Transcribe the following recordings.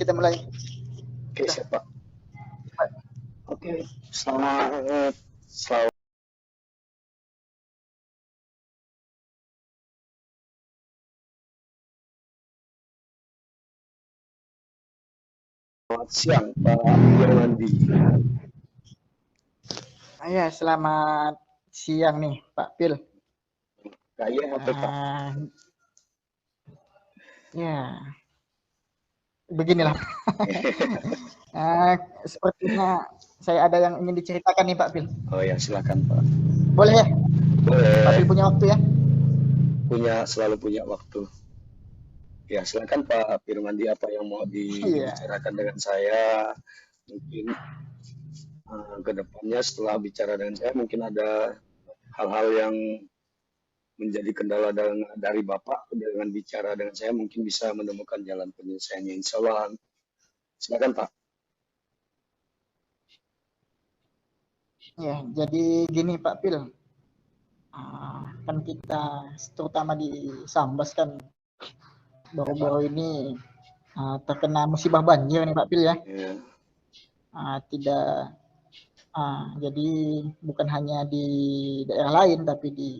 kita mulai. Oke, siap Pak. Oke, selamat siang Pak Irwandi. Ya, selamat siang nih Pak Pil. Kayak apa Pak? Ya, beginilah. Sepertinya saya ada yang ingin diceritakan nih Pak Pil. Oh ya, silakan Pak. Boleh ya? Boleh. Pak Pil punya waktu ya? Selalu punya waktu. Ya, silakan Pak Firmandi, apa yang mau dibicarakan dengan saya. Mungkin ke depannya setelah bicara dengan saya mungkin ada hal-hal yang menjadi kendala dari Bapak dengan bicara dengan saya, mungkin bisa menemukan jalan penyelesaiannya. Insya Allah. Silakan Pak. Ya, jadi gini Pak Pil. Kan kita terutama di Sambas kan baru-baru ini terkena musibah banjir nih Pak Pil ya. Jadi bukan hanya di daerah lain tapi di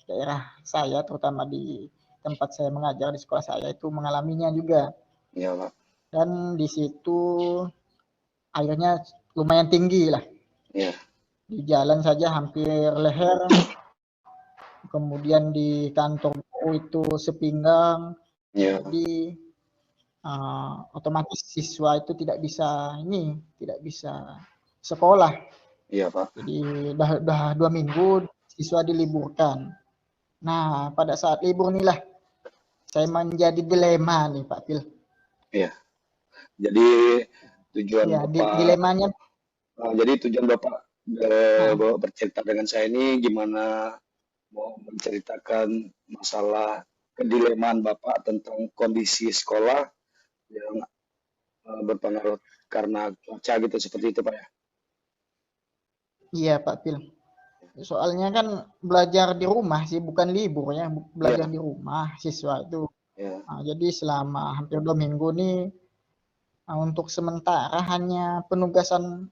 daerah saya, terutama di tempat saya mengajar di sekolah saya itu mengalaminya juga. Iya Pak. Dan di situ airnya lumayan tinggi lah. Iya. Di jalan saja hampir leher. Kemudian di kantor itu sepinggang. Iya. Jadi otomatis siswa itu tidak bisa sekolah. Iya Pak. Jadi udah 2 minggu siswa diliburkan. Nah, pada saat libur inilah saya menjadi dilema nih Pak Pil. Iya. Jadi tujuan ya, Bapak dilemanya. Jadi tujuan Bapak bercerita dengan saya ini gimana, mau menceritakan masalah kedilemaan Bapak tentang kondisi sekolah yang berpengaruh karena cuaca gitu, seperti itu Pak ya? Iya Pak Pil. Soalnya kan belajar di rumah sih, bukan libur ya, belajar di rumah siswa itu. Jadi selama hampir 2 minggu nih untuk sementara hanya penugasan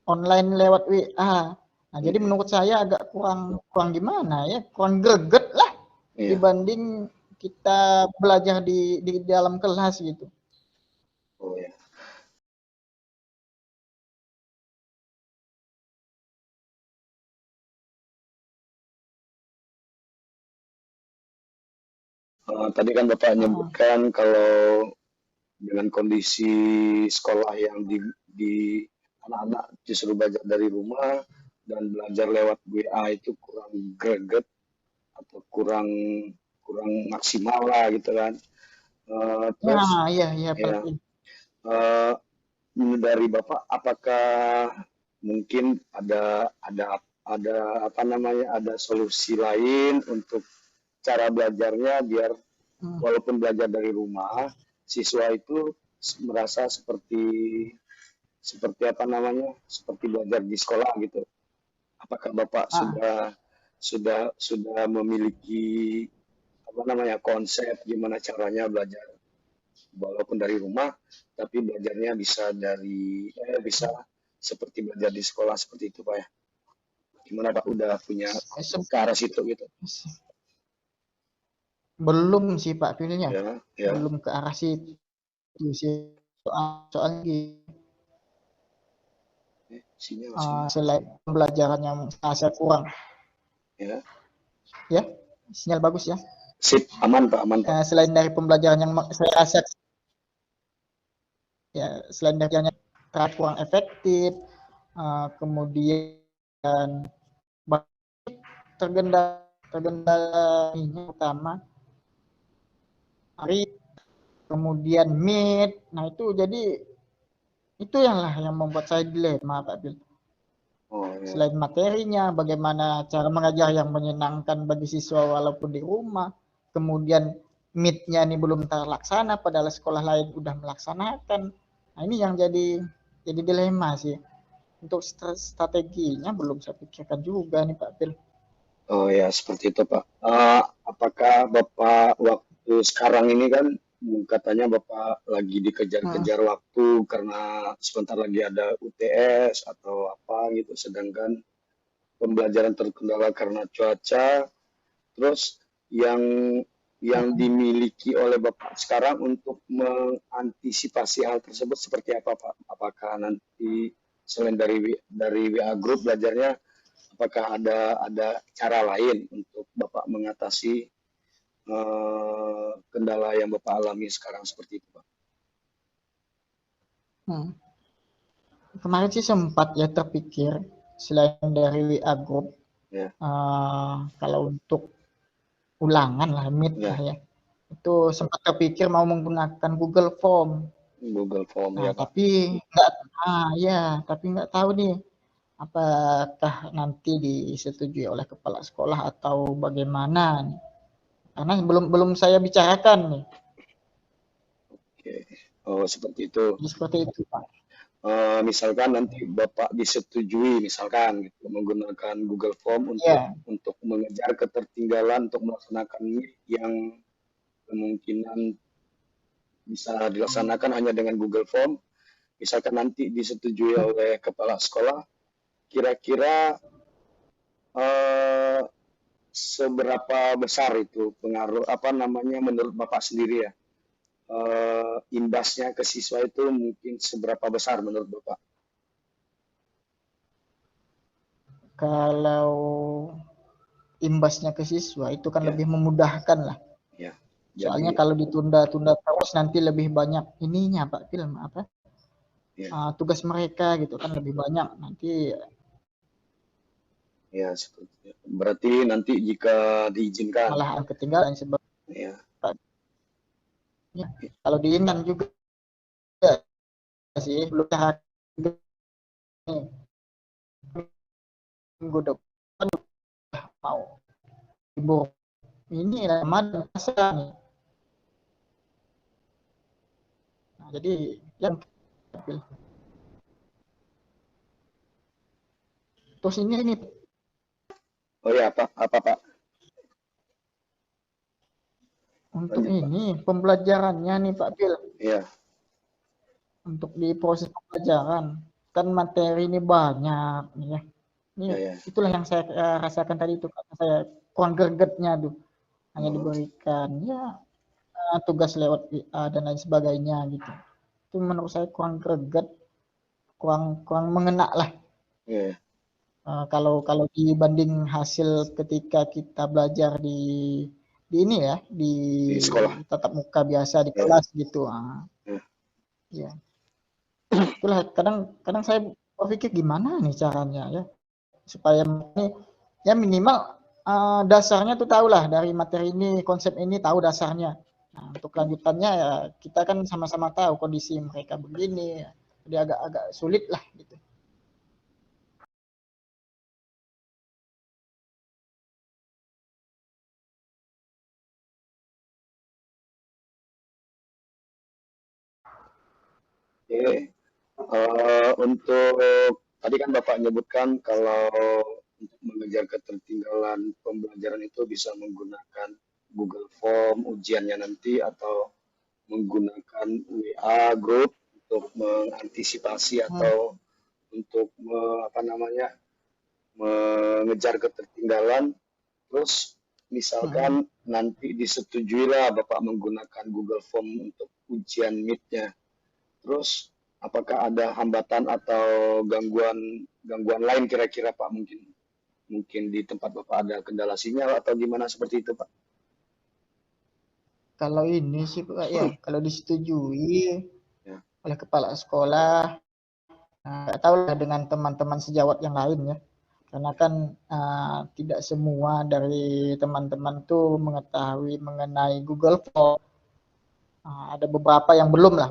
online lewat WA. Nah, jadi menurut saya agak kurang gimana ya, kurang greget lah dibanding kita belajar di dalam kelas gitu. Oh ya. Tadi kan Bapak menyebutkan kalau dengan kondisi sekolah yang di anak-anak justru belajar dari rumah dan belajar lewat WA itu kurang greget atau kurang maksimal lah gitu kan. Terus iya Pak. Dari Bapak, apakah mungkin ada apa namanya, ada solusi lain untuk cara belajarnya biar walaupun belajar dari rumah, siswa itu merasa seperti apa namanya, seperti belajar di sekolah gitu. Apakah Bapak sudah memiliki apa namanya, konsep gimana caranya belajar walaupun dari rumah, tapi belajarnya bisa seperti belajar di sekolah, seperti itu Pak ya? Gimana Pak, udah punya ke arah situ gitu? Belum sih Pak pilihnya, ya. Belum ke arah situ sih. Soalnya selain pembelajaran yang saya kurang. Ya, sinyal bagus ya. Sip, aman Pak, aman Pak. Selain dari pembelajaran yang saya rasa ya, selain dari yang kurang efektif, kemudian tergendala ini utama hari, kemudian meet. Nah itu jadi itu yang membuat saya dilema Pak Bil. Selain materinya, bagaimana cara mengajar yang menyenangkan bagi siswa walaupun di rumah, kemudian meet-nya ini belum terlaksana padahal sekolah lain udah melaksanakan. Nah ini yang jadi dilema sih. Untuk strateginya belum saya pikirkan juga nih Pak Bil. Oh ya, seperti itu Pak. Apakah Bapak waktu sekarang ini kan katanya Bapak lagi dikejar-kejar waktu karena sebentar lagi ada UTS atau apa gitu, sedangkan pembelajaran terkendala karena cuaca. Terus yang dimiliki oleh Bapak sekarang untuk mengantisipasi hal tersebut seperti apa, Pak? Apakah nanti selain dari WA Group belajarnya, apakah ada cara lain untuk Bapak mengatasi kendala yang Bapak alami sekarang seperti itu, Pak? Kemarin sih sempat ya terpikir selain dari WA Group, Ya, kalau untuk ulangan lah, Meet ya, lah ya, itu sempat terpikir mau menggunakan Google Form. Google Form Nah, ya, Pak. tapi nggak tahu nih apakah nanti disetujui oleh kepala sekolah atau bagaimana nih. Karena belum belum saya bicarakan nih. Oke. Oh, seperti itu. Jadi seperti itu, Pak. Misalkan nanti Bapak disetujui misalkan gitu menggunakan Google Form Iya, untuk mengejar ketertinggalan untuk melaksanakan meet yang kemungkinan bisa dilaksanakan hanya dengan Google Form. Misalkan nanti disetujui oleh kepala sekolah, kira-kira eh, seberapa besar itu pengaruh apa namanya menurut Bapak sendiri ya? Imbasnya ke siswa itu mungkin seberapa besar menurut Bapak? kalau imbasnya ke siswa itu kan Ya, lebih memudahkan lah. ya. Soalnya Jadi kalau ditunda-tunda terus nanti lebih banyak ininya Pak, film apa? ya, Tugas mereka gitu kan lebih banyak nanti ya seperti berarti nanti jika diizinkan, malahan ketinggalan sebabnya. ya, Kalau diingat juga sih belum minggu depan mau libur ini Ramadan puasa nih. Nah, jadi yang terus ini oh ya apa Pak? untuk Lanjut Pak. ini pembelajarannya nih Pak Bil, Ya, untuk di proses pembelajaran kan materi ini banyak nih ya. Ini ya, ya. itulah yang saya rasakan tadi itu karena saya kurang gregetnya tuh hanya Oh, diberikan ya tugas lewat WA dan lain sebagainya gitu. Itu menurut saya kurang greget, kurang kurang mengena lah. ya, ya. Kalau kalau dibanding hasil ketika kita belajar di ini ya, di Di sekolah. tatap muka biasa di Ya, kelas gitu. ya. Ya. Itulah kadang kadang saya berpikir gimana nih caranya ya supaya ini ya minimal dasarnya tuh tahulah dari materi ini, konsep ini tahu dasarnya. Nah, untuk lanjutannya ya kita kan sama-sama tahu kondisi mereka begini, ya. Jadi agak-agak sulit lah gitu. Oke. Untuk tadi kan Bapak menyebutkan kalau untuk mengejar ketertinggalan pembelajaran itu bisa menggunakan Google Form ujiannya nanti atau menggunakan WA Group untuk mengantisipasi Hmm. atau untuk apa namanya mengejar ketertinggalan. Terus Hmm. misalkan nanti disetujui lah Bapak menggunakan Google Form untuk ujian Meet-nya. Terus apakah ada hambatan atau gangguan lain kira-kira Pak mungkin di tempat Bapak ada kendala sinyal atau gimana seperti itu Pak? Kalau ini sih Pak ya, kalau disetujui Ya, oleh kepala sekolah, nggak tahu lah dengan teman-teman sejawat yang lain ya. Karena kan tidak semua dari teman-teman tuh mengetahui mengenai Google Form. Ada beberapa yang belum lah,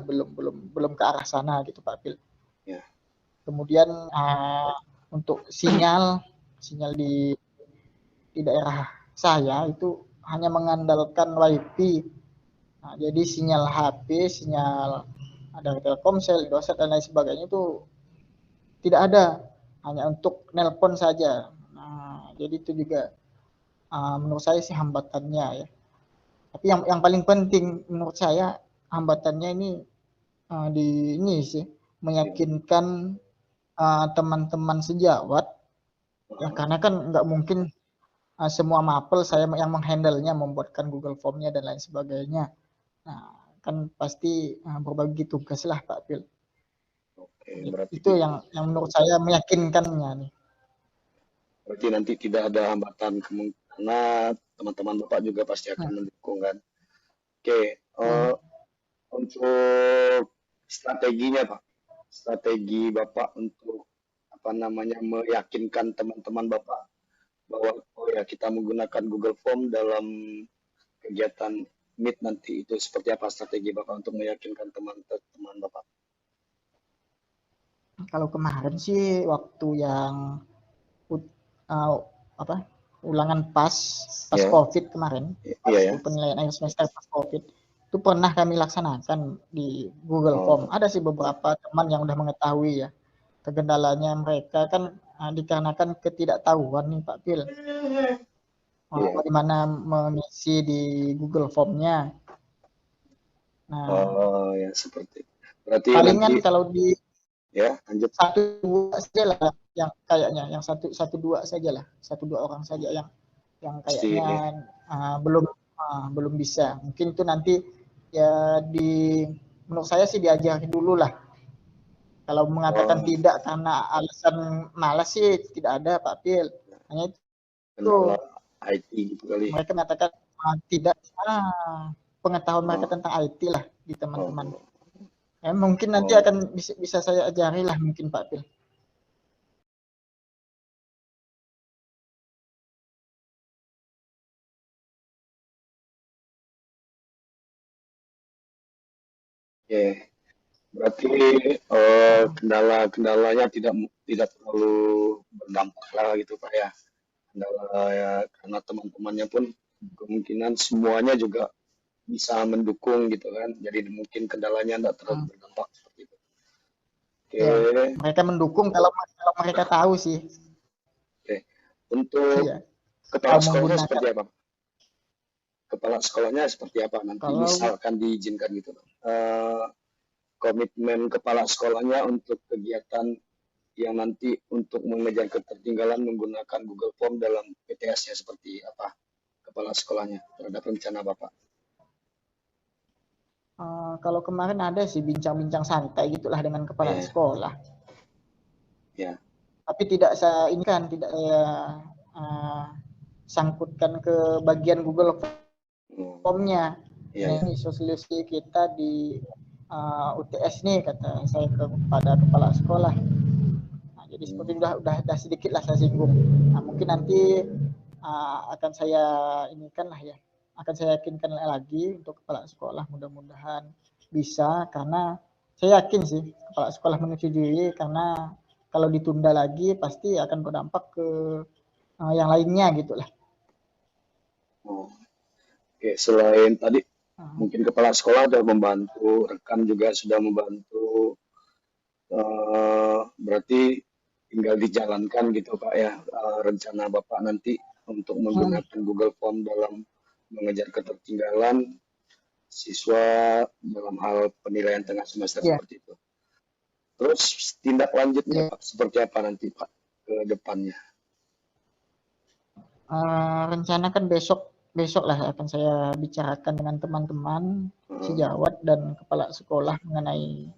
belum ke arah sana gitu Pak Pil. ya, Kemudian untuk sinyal sinyal di daerah saya itu hanya mengandalkan WiFi. Nah, jadi sinyal HP, sinyal ada Telkomsel, Indosat dan lain sebagainya itu tidak ada, hanya untuk nelpon saja. Nah, jadi itu juga menurut saya sih hambatannya ya. Tapi yang paling penting menurut saya hambatannya ini di ini sih meyakinkan teman-teman sejawat ya, karena kan nggak mungkin semua mapel saya yang menghandle-nya, membuatkan Google Form-nya dan lain sebagainya. Nah, kan pasti berbagi tugas lah Pak Pil. Oke, berarti Itu yang menurut saya meyakinkannya nih. berarti nanti tidak ada hambatan karena teman-teman Bapak juga pasti akan mendukung kan. Oke, untuk strateginya Pak, strategi Bapak untuk apa namanya meyakinkan teman-teman Bapak bahwa oh ya kita menggunakan Google Form dalam kegiatan Meet nanti, itu seperti apa strategi Bapak untuk meyakinkan teman-teman Bapak? Kalau kemarin sih waktu yang apa ulangan pas Ya, COVID kemarin, pas iya ya. penilaian akhir semester pas COVID, itu pernah kami laksanakan di Google Form. Ada sih beberapa teman yang udah mengetahui ya. Kendalanya mereka kan dikarenakan ketidaktahuan nih Pak Pil. Bagaimana mengisi di Google Form-nya. Nah, Oh ya seperti. Berarti palingan nanti kalau di ya lanjut. 1-2 saja lah yang kayaknya, yang 1-2 saja lah, 1-2 orang saja yang Pasti kayaknya ya. belum bisa. Mungkin itu nanti ya menurut saya sih diajari dulu lah. Kalau mengatakan tidak karena alasan malas sih tidak ada Pak Pil. Hanya itu Kendala IT gitu kali. mereka mengatakan tidak pengetahuan mereka tentang IT lah di teman-teman. Mungkin nanti akan bisa saya ajari lah mungkin Pak Pil. Oke, berarti kendala-kendalanya tidak terlalu berdampak lah gitu Pak ya. Kendala ya karena teman-temannya pun kemungkinan semuanya juga bisa mendukung gitu kan. Jadi mungkin kendalanya tidak terlalu berdampak seperti itu. Oke. Ya, mereka mendukung kalau mereka tahu sih. Oke. Untuk Iya. kepala Tahu sekolahnya menggunakan. seperti apa? Kepala sekolahnya seperti apa nanti Kalau misalkan diizinkan gitu. Komitmen kepala sekolahnya untuk kegiatan yang nanti untuk mengejar ketertinggalan menggunakan Google Form dalam PTS-nya seperti apa kepala sekolahnya terhadap rencana Bapak? kalau kemarin ada sih bincang-bincang santai gitulah dengan kepala sekolah. Ya. Tapi tidak saya ini kan tidak saya sangkutkan ke bagian Google Form-nya. Ini solusi kita di UTS nih kata saya kepada kepala sekolah. Nah, jadi seperti udah sedikit lah saya singgung. Nah, mungkin nanti akan saya inikan lah ya, akan saya yakinkan lagi untuk kepala sekolah, mudah-mudahan bisa, karena saya yakin sih kepala sekolah menyetujui, karena kalau ditunda lagi pasti akan berdampak ke yang lainnya gitulah. Oke, selain tadi mungkin kepala sekolah sudah membantu, rekan juga sudah membantu, berarti tinggal dijalankan gitu Pak ya, rencana Bapak nanti untuk menggunakan Google Form dalam mengejar ketertinggalan siswa dalam hal penilaian tengah semester seperti itu. Terus tindak lanjutnya Pak seperti apa nanti Pak ke depannya? Rencana kan besok lah akan saya bicarakan dengan teman-teman sejawat dan kepala sekolah mengenai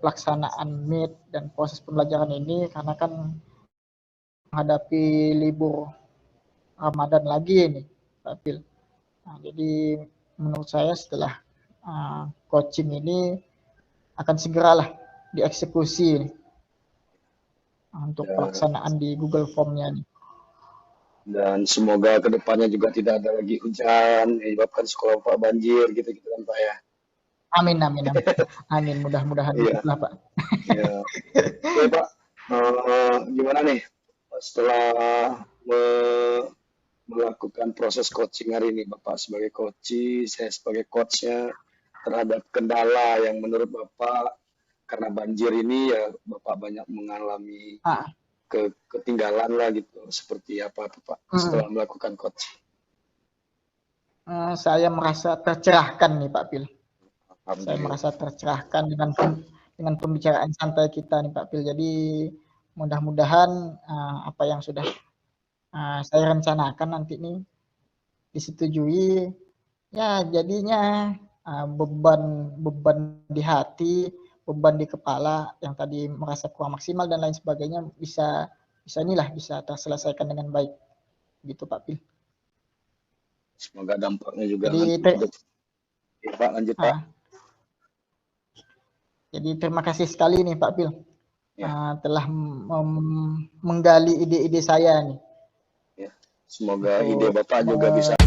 pelaksanaan Meet dan proses pembelajaran ini, karena kan menghadapi libur Ramadan lagi nih Pak Pil. Nah, jadi menurut saya setelah coaching ini akan segeralah dieksekusi untuk pelaksanaan di Google Form-nya nih. Dan semoga kedepannya juga tidak ada lagi hujan menyebabkan sekolah Pak banjir gitu-gitu kan Pak ya. Amin. Mudah-mudahan lah Pak. Ya. Oke Pak, gimana nih setelah melakukan proses coaching hari ini Bapak sebagai coach, saya sebagai coachnya, terhadap kendala yang menurut Bapak karena banjir ini ya Bapak banyak mengalami ketinggalan lah gitu, seperti apa Pak setelah melakukan coaching? saya merasa tercerahkan nih Pak Pil. Saya Alhamdulillah. merasa tercerahkan dengan pembicaraan santai kita nih Pak Pil. Jadi mudah-mudahan apa yang sudah saya rencanakan nanti nih disetujui. Ya jadinya beban di hati, beban di kepala yang tadi merasa kurang maksimal dan lain sebagainya bisa terselesaikan dengan baik. Gitu Pak Pil. Semoga dampaknya juga Jadi, nanti. Ya, Pak, lanjut Pak. Jadi terima kasih sekali nih Pak Pil Ya. telah menggali ide-ide saya nih. Ya. Semoga ide Bapak juga bisa